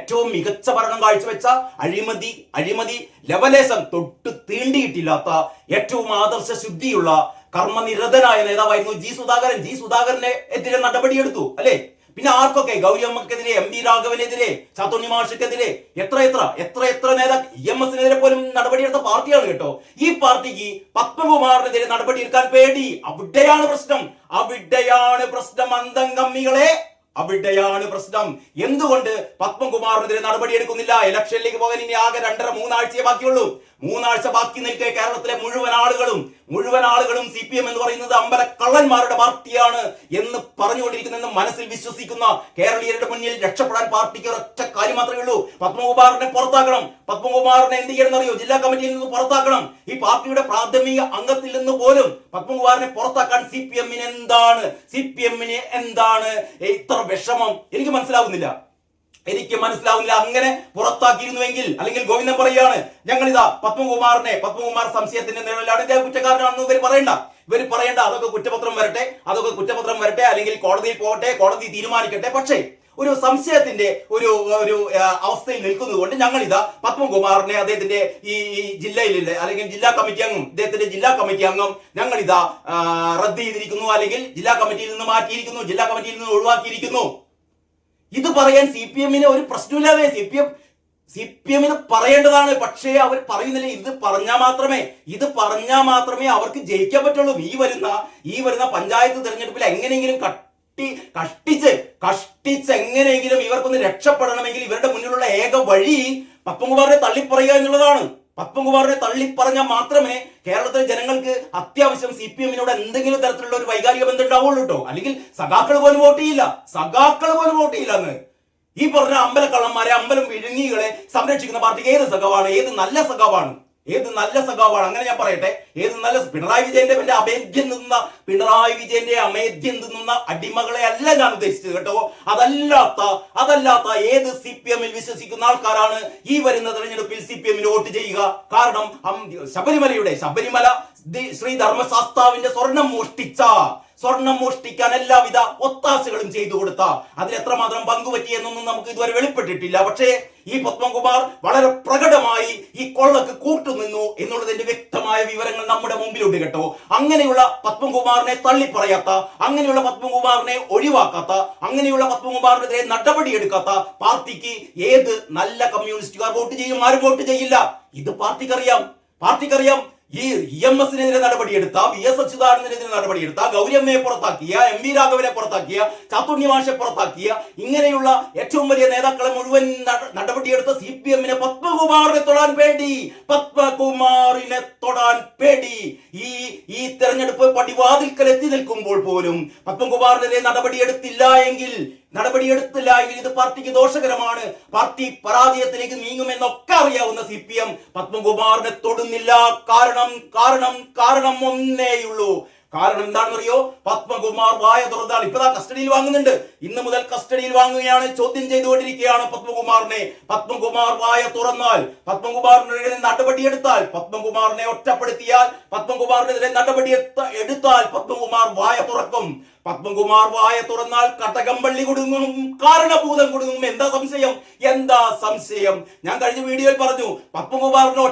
ഏറ്റവും മികച്ച ഭരണം കാഴ്ചവെച്ച അഴിമതി ലവലേശം തൊട്ട് തീണ്ടിയിട്ടില്ലാത്ത ഏറ്റവും ആദർശ ശുദ്ധിയുള്ള കർമ്മനിരതനായ നേതാവായിരുന്നു ജി സുധാകരനെ എതിരെ നടപടിയെടുത്തു അല്ലെ. പിന്നെ ആർക്കൊക്കെ ഗൗരിയമ്മക്കെതിരെ, എം വി രാഘവനെതിരെ, ചാത്തുണ്ണി മാഷിക്കെതിരെ എത്ര നേതാക്കൾ, EMS-നെതിരെ പോലും നടപടിയെടുത്ത പാർട്ടിയാണ് കേട്ടോ. ഈ പാർട്ടിക്ക് പത്മകുമാറിനെതിരെ നടപടിയെടുക്കാൻ പേടി. അവിടെയാണ് പ്രശ്നം അന്തംഗമ്മികളെ, അവിടെയാണ് പ്രശ്നം. എന്തുകൊണ്ട് പത്മകുമാറിനെതിരെ നടപടിയെടുക്കുന്നില്ല? ഇലക്ഷനിലേക്ക് പോകാൻ ഇനി ആകെ 2.5-3 ആഴ്ചയെ ബാക്കിയുള്ളൂ. 3 ആഴ്ച ബാക്കി നിൽക്കെ കേരളത്തിലെ മുഴുവൻ ആളുകളും CPM എന്ന് പറയുന്നത് അമ്പല കള്ളന്മാരുടെ പാർട്ടിയാണ് എന്ന് പറഞ്ഞുകൊണ്ടിരിക്കുന്നെന്ന് മനസ്സിൽ വിശ്വസിക്കുന്ന കേരളീയരുടെ മുന്നിൽ രക്ഷപ്പെടാൻ പാർട്ടിക്ക് ഒരൊറ്റ കാര്യം മാത്രമേ ഉള്ളൂ: പത്മകുമാറിനെ പുറത്താക്കണം. പത്മകുമാറിനെ എന്ത് ചെയ്യണമെന്നറിയോ? ജില്ലാ കമ്മിറ്റിയിൽ നിന്ന് പുറത്താക്കണം. ഈ പാർട്ടിയുടെ പ്രാഥമിക അംഗത്തിൽ നിന്ന് പോലും പത്മകുമാറിനെ പുറത്താക്കാൻ CPM-ന് എന്താണ് ഇത്ര വിഷമം? എനിക്ക് മനസ്സിലാവുന്നില്ല. അങ്ങനെ പുറത്താക്കിയിരുന്നുവെങ്കിൽ, അല്ലെങ്കിൽ ഗോവിന്ദൻ പറയാണ് ഞങ്ങളിതാ പത്മകുമാർ സംശയത്തിന്റെ നിഴലാണ്, ഇദ്ദേഹം കുറ്റക്കാരനാണെന്ന് ഇവർ പറയണ്ട. അതൊക്കെ കുറ്റപത്രം വരട്ടെ, അല്ലെങ്കിൽ കോടതിയിൽ പോകട്ടെ, കോടതി തീരുമാനിക്കട്ടെ. പക്ഷേ ഒരു സംശയത്തിന്റെ ഒരു അവസ്ഥയിൽ നിൽക്കുന്നത് കൊണ്ട് ഞങ്ങളിതാ പത്മകുമാറിനെ അദ്ദേഹത്തിന്റെ ഈ ജില്ലയിലെ അല്ലെങ്കിൽ ജില്ലാ കമ്മിറ്റി അംഗം ഞങ്ങളിതാ റദ്ദ് ചെയ്തിരിക്കുന്നു, അല്ലെങ്കിൽ ജില്ലാ കമ്മിറ്റിയിൽ നിന്ന് മാറ്റിയിരിക്കുന്നു, ജില്ലാ കമ്മിറ്റിയിൽ നിന്ന് ഒഴിവാക്കിയിരിക്കുന്നു. ഇത് പറയാൻ CPM-ന് ഒരു പ്രശ്നമില്ലാതെ CPM ഇത് പറയേണ്ടതാണ്. പക്ഷേ അവർ പറയുന്നില്ല. ഇത് പറഞ്ഞാൽ മാത്രമേ അവർക്ക് ജയിക്കാൻ പറ്റുള്ളൂ. ഈ വരുന്ന പഞ്ചായത്ത് തെരഞ്ഞെടുപ്പിൽ എങ്ങനെയെങ്കിലും കഷ്ടിച്ച് എങ്ങനെയെങ്കിലും ഇവർക്കൊന്ന് രക്ഷപ്പെടണമെങ്കിൽ ഇവരുടെ മുന്നിലുള്ള ഏക വഴി പത്മകുമാറിനെ തള്ളിപ്പറയുക എന്നുള്ളതാണ്. പത്മകുമാറിനെ തള്ളിപ്പറഞ്ഞാൽ മാത്രമേ കേരളത്തിലെ ജനങ്ങൾക്ക് അത്യാവശ്യം CPM-നോട് എന്തെങ്കിലും തരത്തിലുള്ള ഒരു വൈകാരിക ബന്ധം ഉണ്ടാവുള്ളൂ കേട്ടോ. അല്ലെങ്കിൽ സഖാക്കൾ പോലും വോട്ട് ചെയ്യില്ല എന്ന്. ഈ പറഞ്ഞ അമ്പലക്കള്ളന്മാരെ, അമ്പലം വിഴുങ്ങികളെ സംരക്ഷിക്കുന്ന പാർട്ടിക്ക് ഏത് സഖാവാണ്? ഏത് നല്ല സഖാവാണ്? അങ്ങനെ ഞാൻ പറയട്ടെ, പിണറായി വിജയന്റെ അമേദ്യം തിന്നുന്ന അടിമകളെ അല്ല ഞാൻ ഉദ്ദേശിച്ചത് കേട്ടോ. അതല്ലാത്ത ഏത് CPM-ൽ വിശ്വസിക്കുന്ന ആൾക്കാരാണ് ഈ വരുന്ന തെരഞ്ഞെടുപ്പിൽ CPM-ന് വോട്ട് ചെയ്യുക? കാരണം ശബരിമല ശ്രീ ധർമ്മശാസ്താവിന്റെ സ്വർണം മോഷ്ടിക്കാൻ എല്ലാവിധ ഒത്താശകളും ചെയ്തു കൊടുത്ത, അതിൽ എത്രമാത്രം പങ്കുപറ്റിയെന്നൊന്നും നമുക്ക് ഇതുവരെ വെളിപ്പെട്ടിട്ടില്ല. പക്ഷേ ഈ പത്മകുമാർ വളരെ പ്രകടമായി ഈ കൊള്ളക്ക് കൂട്ടുനിന്നു എന്നുള്ളതിന്റെ വ്യക്തമായ വിവരങ്ങൾ നമ്മുടെ മുമ്പിലുണ്ട് കേട്ടോ. അങ്ങനെയുള്ള പത്മകുമാറിനെ തള്ളിപ്പറയാത്ത, അങ്ങനെയുള്ള പത്മകുമാറിനെ ഒഴിവാക്കാത്ത, അങ്ങനെയുള്ള പത്മകുമാറിനെതിരെ നടപടിയെടുക്കാത്ത പാർട്ടിക്ക് ഏത് നല്ല കമ്മ്യൂണിസ്റ്റുകാർ വോട്ട് ചെയ്യും? ആരും വോട്ട് ചെയ്യില്ല. ഇത് പാർട്ടിക്കറിയാം. ഈ EMS-നെതിരെ നടപടിയെടുത്ത, VS അച്യുതാനന്ദനെതിരെ നടപടിയെടുത്ത, ഗൗരിയമ്മയെ പുറത്താക്കിയ, MV രാഘവനെ പുറത്താക്കിയ, ചാത്തുണ്ണി മാഷെ പുറത്താക്കിയ, ഇങ്ങനെയുള്ള ഏറ്റവും വലിയ നേതാക്കളെ മുഴുവൻ നടപടിയെടുത്ത CPM-നെ പത്മകുമാറിനെ തൊടാൻ പേടി. ഈ തെരഞ്ഞെടുപ്പ് പടിവാതിൽക്കൽ എത്തി നിൽക്കുമ്പോൾ പോലും പത്മകുമാറിനെതിരെ നടപടിയെടുത്തില്ല എങ്കിൽ ഇത് പാർട്ടിക്ക് ദോഷകരമാണ്. പാർട്ടി പരാജയത്തിലേക്ക് നീങ്ങുമെന്നൊക്കെ അറിയാവുന്ന CPM പത്മകുമാറിനെ തൊടുന്നില്ല. കാരണം ഒന്നേയുള്ളൂ. കാരണം എന്താണെന്നറിയോ? പത്മകുമാർ വായ തുറന്നാൽ ഇപ്പതാ കസ്റ്റഡിയിൽ വാങ്ങുന്നുണ്ട്. ഇന്ന് മുതൽ കസ്റ്റഡിയിൽ വാങ്ങുകയാണ്, ചോദ്യം ചെയ്തുകൊണ്ടിരിക്കുകയാണ് പത്മകുമാർ വായ തുറന്നാൽ, പത്മകുമാറിനെതിരെ നടപടിയെടുത്താൽ, പത്മകുമാറിനെ ഒറ്റപ്പെടുത്തിയാൽ, പത്മകുമാറിനെതിരെ നടപടിയെടുത്താൽ പത്മകുമാർ വായ തുറക്കും. പത്മകുമാർ വായ തുറന്നാൽ കടകംപള്ളി കുടുങ്ങും, കാരണഭൂതം കുടുങ്ങും. എന്താ സംശയം? ഞാൻ കഴിഞ്ഞ വീഡിയോയിൽ പറഞ്ഞു, പത്മകുമാറിന്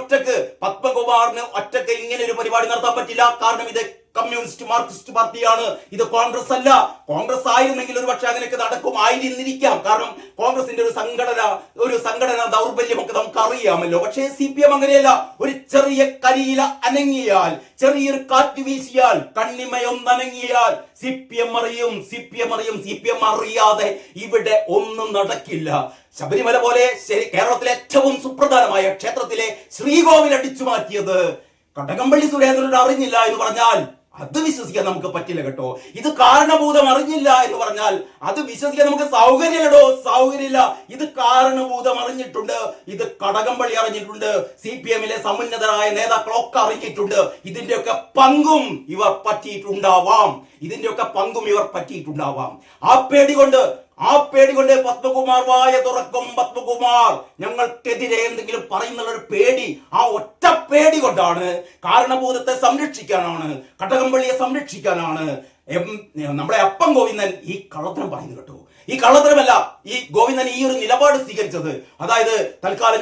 ഒറ്റക്ക് ഇങ്ങനെ ഒരു പരിപാടി നടത്താൻ പറ്റില്ല. കാരണം ഇത് കമ്മ്യൂണിസ്റ്റ് മാർക്സിസ്റ്റ് പാർട്ടിയാണ്, ഇത് കോൺഗ്രസ് അല്ല. കോൺഗ്രസ് ആയിരുന്നെങ്കിൽ ഒരു പക്ഷെ അങ്ങനെയൊക്കെ നടക്കുമായിരുന്നിരിക്കാം. കാരണം കോൺഗ്രസിന്റെ ഒരു സംഘടന ദൗർബല്യമൊക്കെ നമുക്ക് അറിയാമല്ലോ. പക്ഷേ CPM അങ്ങനെയല്ല. ഒരു ചെറിയ കരിയില അനങ്ങിയാൽ, ചെറിയൊരു കാറ്റ് വീശിയാൽ, കണ്ണിമയൊന്നനങ്ങിയാൽ CPM അറിയാതെ ഇവിടെ ഒന്നും നടക്കില്ല. ശബരിമല പോലെ കേരളത്തിലെ ഏറ്റവും സുപ്രധാനമായ ക്ഷേത്രത്തിലെ ശ്രീകോവിൽ അടിച്ചു മാറ്റിയത് കടകംപള്ളി സുരേന്ദ്രൻ അറിഞ്ഞില്ല എന്ന് പറഞ്ഞാൽ അത് വിശ്വസിക്കാൻ നമുക്ക് പറ്റില്ല കേട്ടോ. ഇത് കാരണഭൂതം അറിഞ്ഞില്ല എന്ന് പറഞ്ഞാൽ അത് വിശ്വസിക്കാൻ നമുക്ക് സൗകര്യമില്ല. ഇത് കാരണഭൂതം അറിഞ്ഞിട്ടുണ്ട്, ഇത് കടകംപള്ളി അറിഞ്ഞിട്ടുണ്ട്, CPM-ലെ സമുന്നതരായ നേതാക്കളൊക്കെ അറിഞ്ഞിട്ടുണ്ട്. ഇതിന്റെയൊക്കെ പങ്കും ഇവർ പറ്റിയിട്ടുണ്ടാവാം. ആ പേടി കൊണ്ട് പത്മകുമാർ വായ തുറക്കും. പത്മകുമാർ ഞങ്ങൾക്കെതിരെ എന്തെങ്കിലും പറയുന്നുള്ള ഒരു പേടി, ആ ഒറ്റ പേടി കൊണ്ടാണ്, കാരണഭൂതത്തെ സംരക്ഷിക്കാനാണ്, കടകംപള്ളിയെ സംരക്ഷിക്കാനാണ് നമ്മുടെ അപ്പം ഗോവിന്ദൻ ഈ കള്ളത്തരം പറയുന്നത് കേട്ടോ. ഈ കള്ളത്തരമല്ല ഈ ഗോവിന്ദൻ ഈ ഒരു നിലപാട് സ്വീകരിച്ചത്. അതായത് തൽക്കാലം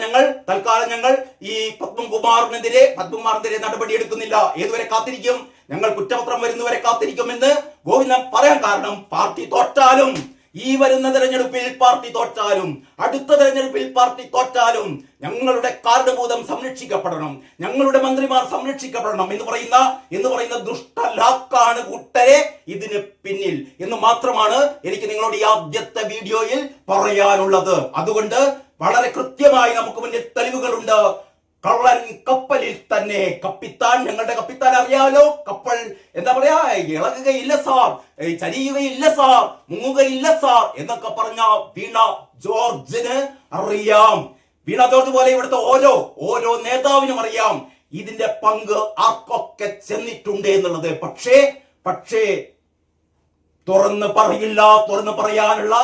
ഞങ്ങൾ ഈ പത്മകുമാറിനെതിരെ നടപടിയെടുക്കുന്നില്ല, ഏതുവരെ കാത്തിരിക്കും, ഞങ്ങൾ കുറ്റപത്രം വരുന്നവരെ കാത്തിരിക്കുമെന്ന് ഗോവിന്ദൻ പറയാൻ കാരണം പാർട്ടി തോറ്റാലും, ഈ വരുന്ന തെരഞ്ഞെടുപ്പിൽ പാർട്ടി തോറ്റാലും, അടുത്ത തെരഞ്ഞെടുപ്പിൽ പാർട്ടി തോറ്റാലും ഞങ്ങളുടെ കാർഡുഭൂതം സംരക്ഷിക്കപ്പെടണം, ഞങ്ങളുടെ മന്ത്രിമാർ സംരക്ഷിക്കപ്പെടണം എന്ന് പറയുന്ന ദുഷ്ടലാക്കാണ് കൂട്ടരെ ഇതിന് പിന്നിൽ എന്ന് മാത്രമാണ് എനിക്ക് നിങ്ങളോട് ഈ ആദ്യത്തെ വീഡിയോയിൽ പറയാനുള്ളത്. അതുകൊണ്ട് വളരെ കൃത്യമായി നമുക്ക് മുന്നിൽ തെളിവുകളുണ്ട്. കള്ളൻ കപ്പലിൽ തന്നെ ഞങ്ങളുടെ കപ്പിത്താൻ അറിയാലോ, കപ്പൽ എന്താ പറയാ, ഇളകുകയില്ല സാർ, ചരിയുകയില്ല സാർ, മുങ്ങുകയില്ല സാർ എന്നൊക്കെ പറഞ്ഞ വീണ ജോർജിന് അറിയാം. വീണ ജോർജ് പോലെ ഇവിടുത്തെ ഓരോ നേതാവിനും അറിയാം ഇതിന്റെ പങ്ക് ആർക്കൊക്കെ ചെന്നിട്ടുണ്ട് എന്നുള്ളത്. പക്ഷേ തുറന്നു പറയാനുള്ള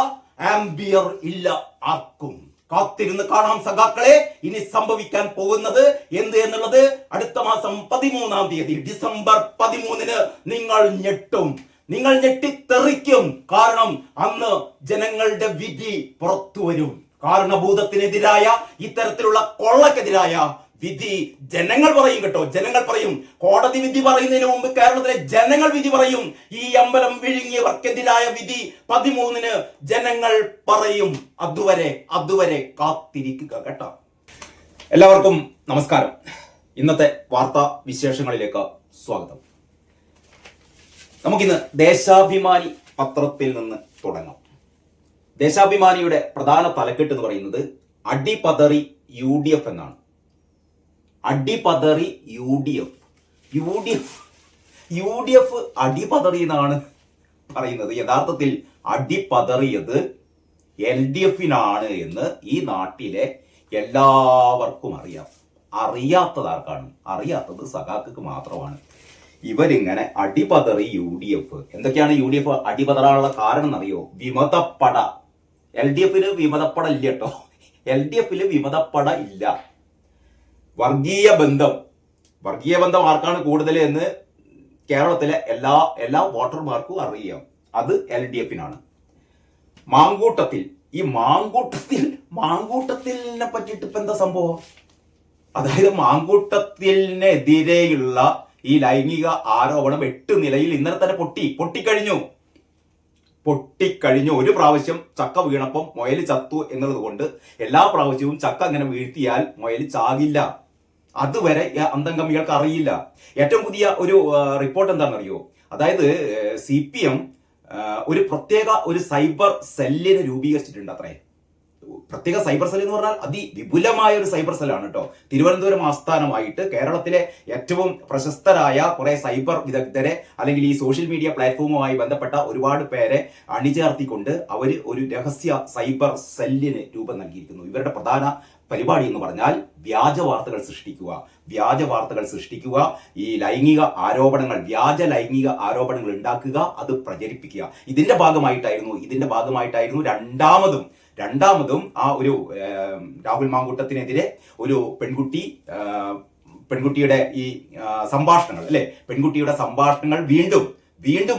ആംബിയർ ഇല്ല ആർക്കും. കാത്തിരുന്ന് കാണാം സഖാക്കളെ, ഇനി സംഭവിക്കാൻ പോകുന്നത് എന്ത് എന്നുള്ളത്. അടുത്ത മാസം 13-ാം തീയതി ഡിസംബർ 13-ന് നിങ്ങൾ ഞെട്ടിത്തെറിക്കും. കാരണം അന്ന് ജനങ്ങളുടെ വിധി പുറത്തു വരും. കാരണഭൂതത്തിനെതിരായ, ഇത്തരത്തിലുള്ള കൊള്ളക്കെതിരായ വിധി ജനങ്ങൾ പറയും കേട്ടോ, ജനങ്ങൾ പറയും. കോടതി വിധി പറയുന്നതിന് മുമ്പ് കേരളത്തിലെ ജനങ്ങൾ വിധി പറയും. ഈ അമ്പലം വിഴുങ്ങിയവർക്കെതിരായ വിധി 13-ന് ജനങ്ങൾ പറയും. അതുവരെ കാത്തിരിക്കുക കേട്ടോ. എല്ലാവർക്കും നമസ്കാരം. ഇന്നത്തെ വാർത്താ വിശേഷങ്ങളിലേക്ക് സ്വാഗതം. നമുക്കിന്ന് ദേശാഭിമാനി പത്രത്തിൽ നിന്ന് തുടങ്ങാം. ദേശാഭിമാനിയുടെ പ്രധാന തലക്കെട്ട് എന്ന് പറയുന്നത് അടിപതറി UDF എന്നാണ്. അടിപതറി UDF അടിപതറി എന്നാണ് പറയുന്നത്. യഥാർത്ഥത്തിൽ അടിപതറിയത് LDF-നാണ് എന്ന് ഈ നാട്ടിലെ എല്ലാവർക്കും അറിയാം. അറിയാത്തത് സഖാക്കൾക്ക് മാത്രമാണ്. ഇവരിങ്ങനെ അടിപതറി UDF. എന്തൊക്കെയാണ് UDF അടിപതറാനുള്ള കാരണം എന്നറിയോ? വിമതപ്പട. LDF-ന് വിമതപ്പട ഇല്ല കേട്ടോ, LDF-ല് വിമതപ്പട ഇല്ല. വർഗീയ ബന്ധം ആർക്കാണ് കൂടുതൽ എന്ന് കേരളത്തിലെ എല്ലാ വോട്ടർമാർക്കും അറിയാം. അത് LDF-നാണ്. മാങ്കൂട്ടത്തിനെ പറ്റിയിട്ട് ഇപ്പൊ എന്താ സംഭവം? അതായത് മാങ്കൂട്ടത്തിനെതിരെയുള്ള ഈ ലൈംഗിക ആരോപണം 8 നിലയിൽ ഇന്നലെ തന്നെ പൊട്ടിക്കഴിഞ്ഞു. ഒരു പ്രാവശ്യം ചക്ക വീണപ്പം മുയൽ ചത്തു എന്നുള്ളത് കൊണ്ട് എല്ലാ പ്രാവശ്യവും ചക്ക അങ്ങനെ വീഴ്ത്തിയാൽ മുയൽ ചാകില്ല. അതുവരെ അന്തംഗമികൾക്ക് അറിയില്ല. ഏറ്റവും പുതിയ ഒരു റിപ്പോർട്ട് എന്താണെന്നറിയോ? അതായത് CPM ഒരു പ്രത്യേക സൈബർ സെല്ലിനെ രൂപീകരിച്ചിട്ടുണ്ട്. അത്രേ പ്രത്യേക സൈബർ സെൽ എന്ന് പറഞ്ഞാൽ അതിവിപുലമായ ഒരു സൈബർ സെല്ലാണ് കേട്ടോ. തിരുവനന്തപുരം ആസ്ഥാനമായിട്ട് കേരളത്തിലെ ഏറ്റവും പ്രശസ്തരായ കുറെ സൈബർ വിദഗ്ധരെ അല്ലെങ്കിൽ ഈ സോഷ്യൽ മീഡിയ പ്ലാറ്റ്ഫോമുമായി ബന്ധപ്പെട്ട ഒരുപാട് പേരെ അണിചേർത്തിക്കൊണ്ട് അവർ ഒരു രഹസ്യ സൈബർ സെല്ലിന് രൂപം നൽകിയിരിക്കുന്നു. ഇവരുടെ പ്രധാന പരിപാടി എന്ന് പറഞ്ഞാൽ വ്യാജ വാർത്തകൾ സൃഷ്ടിക്കുക, ഈ ലൈംഗിക ആരോപണങ്ങൾ, വ്യാജ ലൈംഗിക ആരോപണങ്ങൾ ഉണ്ടാക്കുക, അത് പ്രചരിപ്പിക്കുക. ഇതിന്റെ ഭാഗമായിട്ടായിരുന്നു രണ്ടാമതും ആ ഒരു രാഹുൽ മാങ്കൂട്ടത്തിനെതിരെ ഒരു പെൺകുട്ടിയുടെ ഈ സംഭാഷണങ്ങൾ പെൺകുട്ടിയുടെ സംഭാഷണങ്ങൾ വീണ്ടും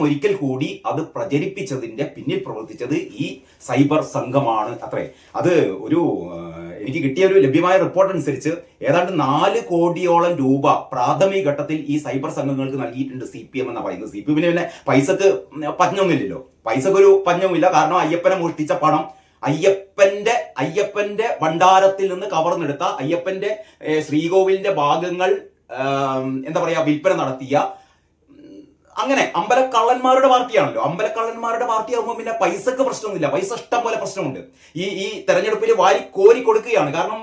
ഒരിക്കൽ കൂടി അത് പ്രചരിപ്പിച്ചതിന്റെ പിന്നിൽ പ്രവർത്തിച്ചത് ഈ സൈബർ സംഘമാണ് അത്രേ. അത് എനിക്ക് കിട്ടിയ ഒരു ലഭ്യമായ റിപ്പോർട്ട് അനുസരിച്ച് ഏതാണ്ട് 4 കോടിയോളം രൂപ പ്രാഥമിക ഘട്ടത്തിൽ ഈ സൈബർ സംഘങ്ങൾക്ക് നൽകിയിട്ടുണ്ട് CPM എന്നാണ് പറയുന്നത്. CPM-ന് പിന്നെ പൈസക്ക് ഒരു പഞ്ഞവുമില്ല. കാരണം അയ്യപ്പനെ മോഷ്ടിച്ച പണം അയ്യപ്പന്റെ ഭണ്ഡാരത്തിൽ നിന്ന് കവർന്നെടുത്ത, അയ്യപ്പന്റെ ശ്രീകോവിലിന്റെ ഭാഗങ്ങൾ എന്താ പറയാ വിൽപ്പന നടത്തിയ, അങ്ങനെ അമ്പലക്കള്ളന്മാരുടെ പാർട്ടിയാണല്ലോ. അമ്പലക്കള്ളന്മാരുടെ പാർട്ടി ആകുമ്പോൾ പിന്നെ പൈസക്ക് പ്രശ്നമൊന്നുമില്ല. പൈസ ഇഷ്ടം പോലെ പ്രശ്നമുണ്ട്. ഈ തെരഞ്ഞെടുപ്പിൽ വാരി കോരി കൊടുക്കുകയാണ്. കാരണം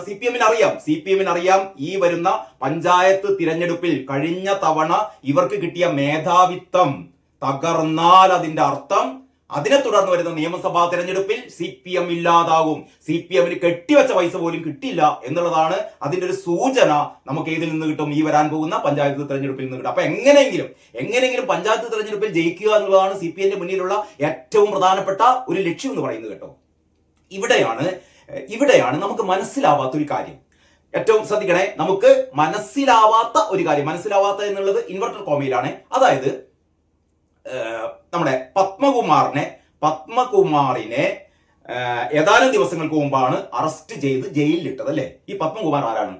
CPM-ന് അറിയാം ഈ വരുന്ന പഞ്ചായത്ത് തിരഞ്ഞെടുപ്പിൽ കഴിഞ്ഞ തവണ ഇവർക്ക് കിട്ടിയ മേധാവിത്വം തകർന്നാൽ അതിന്റെ അർത്ഥം അതിനെ തുടർന്ന് വരുന്ന നിയമസഭാ തെരഞ്ഞെടുപ്പിൽ CPM ഇല്ലാതാകും. CPM-ന് കെട്ടിവെച്ച പൈസ പോലും കിട്ടില്ല എന്നുള്ളതാണ് അതിന്റെ ഒരു സൂചന. നമുക്ക് ഏതിൽ നിന്ന് കിട്ടും? ഈ വരാൻ പോകുന്ന പഞ്ചായത്ത് തെരഞ്ഞെടുപ്പിൽ നിന്ന് കിട്ടും. അപ്പൊ എങ്ങനെയെങ്കിലും പഞ്ചായത്ത് തെരഞ്ഞെടുപ്പിൽ ജയിക്കുക എന്നുള്ളതാണ് CPM-ന്റെ മുന്നിലുള്ള ഏറ്റവും പ്രധാനപ്പെട്ട ഒരു ലക്ഷ്യം എന്ന് പറയുന്നത് കേട്ടോ. ഇവിടെയാണ് നമുക്ക് മനസ്സിലാവാത്ത ഒരു കാര്യം. ഏറ്റവും ശ്രദ്ധിക്കണേ, നമുക്ക് മനസ്സിലാവാത്ത ഒരു കാര്യം. മനസ്സിലാവാത്ത എന്നുള്ളത് ഇൻവെർട്ടർ കോമയിലാണ്. അതായത് നമ്മുടെ പത്മകുമാറിനെ പത്മകുമാറിനെ ഏതാനും ദിവസങ്ങൾക്ക് മുമ്പാണ് അറസ്റ്റ് ചെയ്ത് ജയിലിലിട്ടത് അല്ലേ? ഈ പത്മകുമാർ ആരാണ്?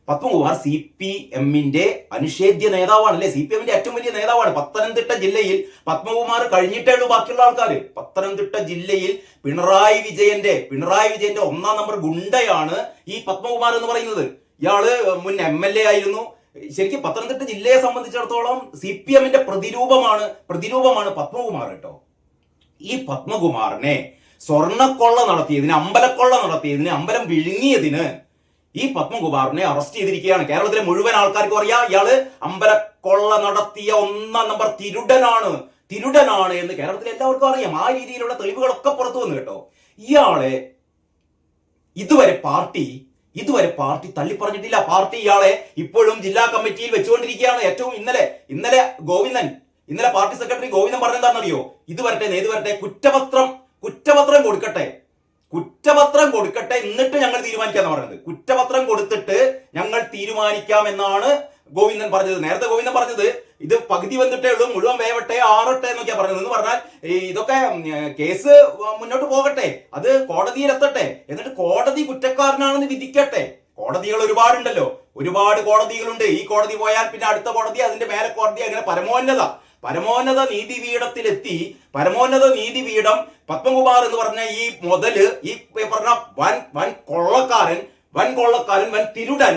പത്മകുമാർ CPM-ന്റെ അനിഷേധ്യ നേതാവാണ് അല്ലെ? CPM-ന്റെ ഏറ്റവും വലിയ നേതാവാണ്. പത്തനംതിട്ട ജില്ലയിൽ പത്മകുമാർ കഴിഞ്ഞിട്ടേ ഉള്ളൂ ബാക്കിയുള്ള ആൾക്കാർ. പത്തനംതിട്ട ജില്ലയിൽ പിണറായി വിജയന്റെ 1-ാം നമ്പർ ഗുണ്ടയാണ് ഈ പത്മകുമാർ എന്ന് പറയുന്നത്. ഇയാള് മുൻ MLA ആയിരുന്നു. ശരിക്കും പത്തനംതിട്ട ജില്ലയെ സംബന്ധിച്ചിടത്തോളം CPM-ന്റെ പ്രതിരൂപമാണ് പത്മകുമാർ കേട്ടോ. ഈ പത്മകുമാറിനെ സ്വർണ്ണക്കൊള്ള നടത്തിയതിന്, അമ്പലക്കൊള്ള നടത്തിയതിന്, അമ്പലം വിഴുങ്ങിയതിന് ഈ പത്മകുമാറിനെ അറസ്റ്റ് ചെയ്തിരിക്കുകയാണ്. കേരളത്തിലെ മുഴുവൻ ആൾക്കാർക്കും അറിയാം ഇയാള് അമ്പലക്കൊള്ള നടത്തിയ 1-ാം നമ്പർ തിരുടനാണ് എന്ന് കേരളത്തിലെ എല്ലാവർക്കും അറിയാം. ആ രീതിയിലുള്ള തെളിവുകളൊക്കെ പുറത്തു വന്നു കേട്ടോ. ഇയാളെ ഇതുവരെ പാർട്ടി തള്ളിപ്പറഞ്ഞിട്ടില്ല. പാർട്ടി ഇയാളെ ഇപ്പോഴും ജില്ലാ കമ്മിറ്റിയിൽ വെച്ചുകൊണ്ടിരിക്കുകയാണ്. ഏറ്റവും ഇന്നലെ പാർട്ടി സെക്രട്ടറി ഗോവിന്ദൻ പറഞ്ഞെന്താണെന്നറിയോ? ഇത് വരട്ടെ കുറ്റപത്രം കൊടുക്കട്ടെ എന്നിട്ട് ഞങ്ങൾ തീരുമാനിക്കാന്ന് പറഞ്ഞത്. കുറ്റപത്രം കൊടുത്തിട്ട് ഞങ്ങൾ തീരുമാനിക്കാമെന്നാണ് ഗോവിന്ദൻ പറഞ്ഞത്. നേരത്തെ ഗോവിന്ദൻ പറഞ്ഞത് ഇത് പകുതി വന്നിട്ടേ ഉള്ളൂ, മുഴുവൻ വേവട്ടെ, ആറട്ടെ എന്നൊക്കെയാ പറഞ്ഞത്. എന്ന് പറഞ്ഞാൽ ഇതൊക്കെ കേസ് മുന്നോട്ട് പോകട്ടെ, അത് കോടതിയിലെത്തട്ടെ, എന്നിട്ട് കോടതി കുറ്റക്കാരനാണെന്ന് വിധിക്കട്ടെ. കോടതികൾ ഒരുപാടുണ്ടല്ലോ, ഒരുപാട് കോടതികളുണ്ട്. ഈ കോടതി പോയാൽ പിന്നെ അടുത്ത കോടതി, അതിന്റെ മേലെ കോടതി, അങ്ങനെ പരമോന്നത നീതിപീഠത്തിലെത്തി. പരമോന്നത നീതിപീഠം പത്മകുമാർ എന്ന് പറഞ്ഞ ഈ മുതല്, ഈ പറഞ്ഞ വൻ കൊള്ളക്കാരൻ, വൻ തിരുടൻ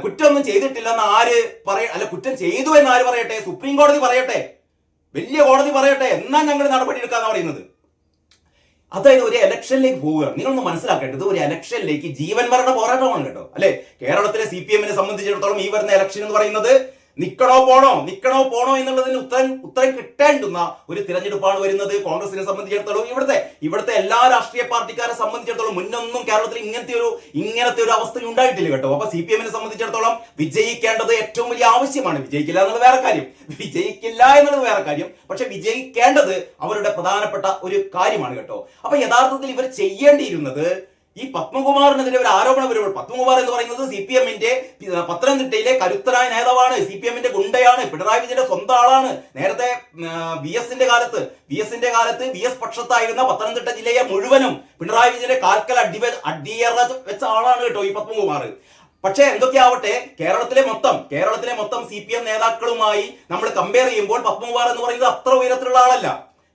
കുറ്റമൊന്നും ചെയ്തിട്ടില്ലെന്ന് കുറ്റം ചെയ്തു എന്ന് ആര് പറയട്ടെ? സുപ്രീം കോടതി പറയട്ടെ, വലിയ കോടതി പറയട്ടെ, എന്നാ ഞങ്ങൾ നടപടി എടുക്കാന്ന് പറയുന്നത്. അതായത് ഒരു ഇലക്ഷനിലേക്ക് പോവുകയാണ്. നിങ്ങളൊന്ന് മനസ്സിലാക്കേണ്ടത്, ഒരു ഇലക്ഷനിലേക്ക് ജീവൻ മരണ പോരാട്ടമാണ് കേട്ടോ അല്ലെ? കേരളത്തിലെ CPM-നെ സംബന്ധിച്ചിടത്തോളം ഈ വരുന്ന ഇലക്ഷൻ എന്ന് പറയുന്നത് നിക്കണോ പോണോ എന്നുള്ളതിന് ഉത്തരം കിട്ടേണ്ടുന്ന ഒരു തിരഞ്ഞെടുപ്പാണ് വരുന്നത്. കോൺഗ്രസിനെ സംബന്ധിച്ചിടത്തോളം, ഇവിടുത്തെ എല്ലാ രാഷ്ട്രീയ പാർട്ടിക്കാരെ സംബന്ധിച്ചിടത്തോളം മുന്നൊന്നും കേരളത്തിൽ ഇങ്ങനത്തെ ഒരു അവസ്ഥ ഉണ്ടായിട്ടില്ല കേട്ടോ. അപ്പൊ CPM-നെ സംബന്ധിച്ചിടത്തോളം വിജയിക്കേണ്ടത് ഏറ്റവും വലിയ ആവശ്യമാണ്. വിജയിക്കില്ല എന്നുള്ളത് വേറെ കാര്യം, പക്ഷെ വിജയിക്കേണ്ടത് അവരുടെ പ്രധാനപ്പെട്ട ഒരു കാര്യമാണ് കേട്ടോ. അപ്പൊ യഥാർത്ഥത്തിൽ ഇവർ ചെയ്യേണ്ടിയിരുന്നത്, ഈ പത്മകുമാറിനെതിരെ ഒരു ആരോപണം വരുമ്പോൾ, പത്മകുമാർ എന്ന് പറയുന്നത് CPM-ന്റെ പത്തനംതിട്ടയിലെ കരുത്തരായ നേതാവാണ്, CPM-ന്റെ ഗുണ്ടയാണ്, പിണറായി വിജയന്റെ സ്വന്തം ആളാണ്. നേരത്തെ VS-ന്റെ കാലത്ത് VS പക്ഷത്തായിരുന്ന പത്തനംതിട്ട ജില്ലയെ മുഴുവനും പിണറായി വിജയന്റെ കാൽക്കൽ അടിയറ വെച്ച ആളാണ് കേട്ടോ ഈ പത്മകുമാർ. പക്ഷേ എന്തൊക്കെയാവട്ടെ, കേരളത്തിലെ മൊത്തം CPM നേതാക്കളുമായി നമ്മൾ കമ്പയർ ചെയ്യുമ്പോൾ പത്മകുമാർ എന്ന് പറയുന്നത് അത്ര ഉയരത്തിലുള്ള ആളല്ല.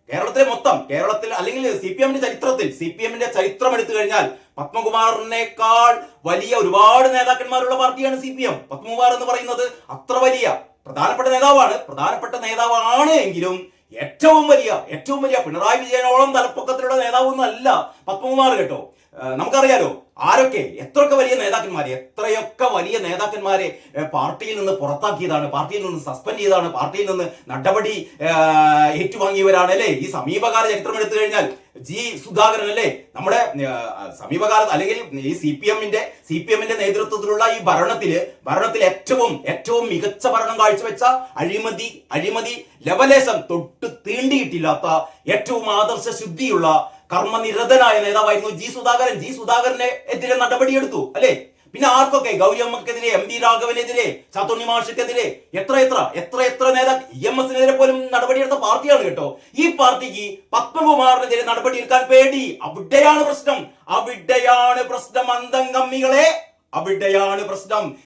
കേരളത്തിൽ അല്ലെങ്കിൽ CPM-ന്റെ ചരിത്രം എടുത്തു കഴിഞ്ഞാൽ പത്മകുമാറിനേക്കാൾ വലിയ ഒരുപാട് നേതാക്കന്മാരുള്ള പാർട്ടിയാണ് CPM. പത്മകുമാർ എന്ന് പറയുന്നത് അത്ര വലിയ പ്രധാനപ്പെട്ട നേതാവാണ് എങ്കിലും ഏറ്റവും വലിയ പിണറായി വിജയനോളം തലപ്പൊക്കത്തിലുള്ള നേതാവൊന്നും അല്ല പത്മകുമാർ കേട്ടോ. നമുക്കറിയാലോ എത്രയൊക്കെ വലിയ നേതാക്കന്മാരെ പാർട്ടിയിൽ നിന്ന് പുറത്താക്കിയതാണ്, പാർട്ടിയിൽ നിന്ന് സസ്പെൻഡ് ചെയ്തതാണ്, പാർട്ടിയിൽ നിന്ന് നടപടി ഏറ്റുവാങ്ങിയവരാണ് അല്ലേ? ഈ സമീപകാല ചരിത്രം എടുത്തു കഴിഞ്ഞാൽ ജി സുധാകരൻ അല്ലേ, നമ്മുടെ സമീപകാലത്ത്, അല്ലെങ്കിൽ ഈ CPM-ന്റെ നേതൃത്വത്തിലുള്ള ഈ ഭരണത്തിൽ ഏറ്റവും മികച്ച ഭരണം കാഴ്ചവെച്ച, അഴിമതി ലവലേശം തൊട്ട് തീണ്ടിയിട്ടില്ലാത്ത, ഏറ്റവും ആദർശ ശുദ്ധിയുള്ള കർമ്മനിരതനായ നേതാവായിരുന്നു ജി സുധാകരനെ എതിരെ നടപടിയെടുത്തു അല്ലെ? പിന്നെ ആർക്കൊക്കെ, ഗൗരിയമ്മക്കെതിരെ, MV രാഘവനെതിരെ, ചാത്തോണി മാഷിക്കെതിരെ, എത്ര നേതാക്കൾ, EMS-നെതിരെ പോലും നടപടിയെടുത്ത പാർട്ടിയാണ് കേട്ടോ. ഈ പാർട്ടിക്ക് പത്മകുമാറിനെതിരെ നടപടിയെടുക്കാൻ പേടി. അവിടെയാണ് പ്രശ്നം, അന്തംഗമ്മികളെ, അവിടെയാണ് പ്രശ്നം.